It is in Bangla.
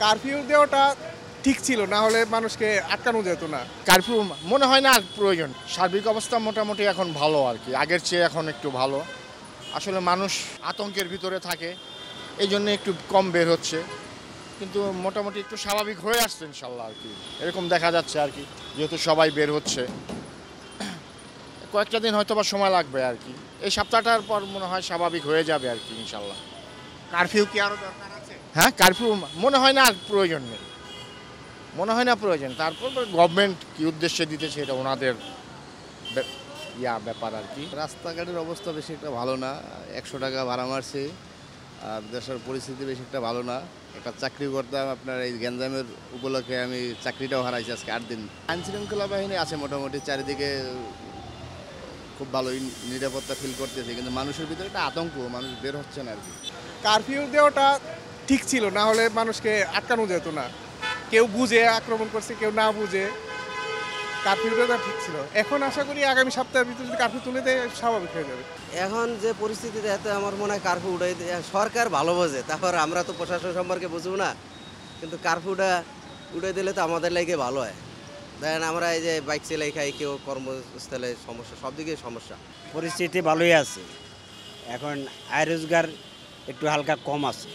কারফিউ দেওয়াটা ঠিক ছিল, না হলে মানুষকে আটকানো যেত না। কারফিউ মনে হয় না আর প্রয়োজন। সার্বিক অবস্থা মোটামুটি এখন ভালো আর কি, আগের চেয়ে এখন একটু ভালো। আসলে মানুষ আতঙ্কের ভিতরে থাকে, এই জন্য একটু কম বের হচ্ছে, কিন্তু মোটামুটি একটু স্বাভাবিক হয়ে আসছে ইনশাল্লাহ আর কি, এরকম দেখা যাচ্ছে আর কি। যেহেতু সবাই বের হচ্ছে, কয়েকটা দিন হয়তো বা সময় লাগবে আর কি, এই সপ্তাহটার পর মনে হয় স্বাভাবিক হয়ে যাবে আর কি ইনশাল্লাহ। কারফিউ কি আরো দরকার আছে? হ্যাঁ, কারফিউ মনে হয় না আর প্রয়োজন নেই, মনে হয় না প্রয়োজন। তারপর গভর্নমেন্ট কি উদ্দেশ্যে দিতেছে এটা ওনাদের ব্যাপার আর কি। রাস্তাঘাটের অবস্থা বেশি একটা ভালো না, 100 টাকা ভাড়া মারছে, আর দেশের পরিস্থিতি বেশি একটা ভালো না। একটা চাকরি করতাম আপনার এই গ্যাঞ্জামের উপলক্ষে, আমি চাকরিটাও হারাইছি আজকে 8 দিন। আইনশৃঙ্খলা বাহিনী আছে মোটামুটি, চারিদিকে খুব ভালোই নিরাপত্তা ফিল করতেছে, কিন্তু মানুষের ভিতরে একটা আতঙ্ক, মানুষ বের হচ্ছে না আর কি। কারফিউ দেওয়াটা ঠিক ছিল, না হলে মানুষকে আটকানো যেত না। কেউ বুঝে আক্রমণ করছে, কেউ না বুঝে। কারফিউ দেওয়াটা ঠিক ছিল। এখন আশা করি আগামী সপ্তাহের ভিতরে যদি কারফিউ তুলে দেয় স্বাভাবিক হয়ে যাবে। এখন যে পরিস্থিতিতে এতে আমার মনে হয় কারফিউ উঠাই সরকার ভালো বোঝে, তারপর আমরা তো প্রশাসন সম্পর্কে বুঝবো না, কিন্তু কারফিউটা উঠে দিলে তো আমাদের লাগে ভালো হয়। দেখেন আমরা এই যে বাইক চালাই খাই, কেউ কর্মস্থলে সমস্যা, সব দিকে সমস্যা। পরিস্থিতি ভালোই আছে, এখন আয় রোজগার একটু হালকা কম আছে।